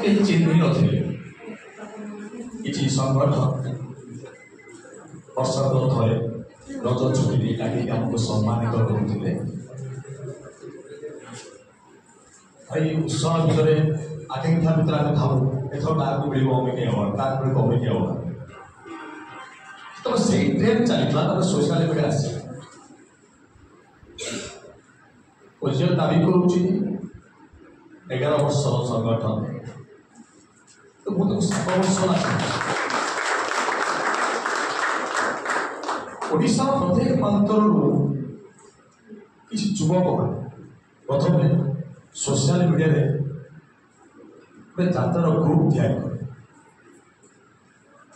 कहीं चिन्ह नथिले किसी संगठन वर्षक थे रज छुट्टी काटी आमको सम्मानित करुले उत्सव भितर आकांक्षा भितर आम भावु एथर क्या मिल अमेरिका अवार्ड क्या अमेरिका अवार्ड तो से ट्रेंड चलता सोशल मीडिया आस दाबी करुच्ची 11 वर्ष संगठन तो मुझे 7 वर्ष लगे ओडिशा प्रत्येक प्रांतर किसी युवक प्रथम सोशल मीडिया जातर ग्रुप तैयार कर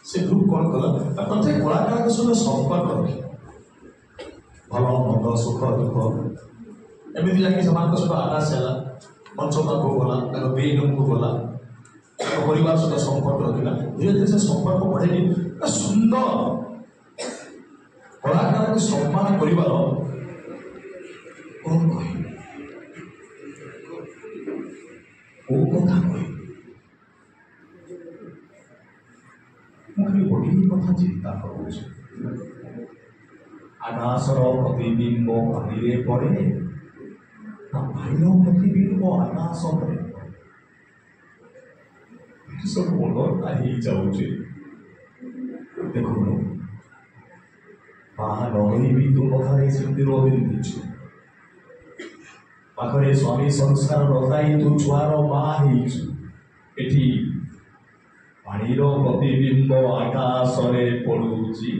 से ग्रुप कौन कला प्रत्येक कलाकार सहित संपर्क रखे भल मंद सुख दुख एमती जाकि सहित आकाश है मंच पाखक गला बेरूम को गला परिवार सहित संपर्क रखा धीरे धीरे से संपर्क बढ़े सुंदर कलाकार को सम्मान कर कौन कह मुझे गोटे कथा चिंता करुँ आकाशर प्रतिबिंब पानी पड़े ना पानी प्रतिबिंब आकाश पर सब मनटा जाऊे देखो बाहा नई भी तू कथा स्मृति रही पाखे स्वामी संस्कार रखाई तू छुआर माँ एटी पानीर प्रतिबिंब आकाश पड़ुची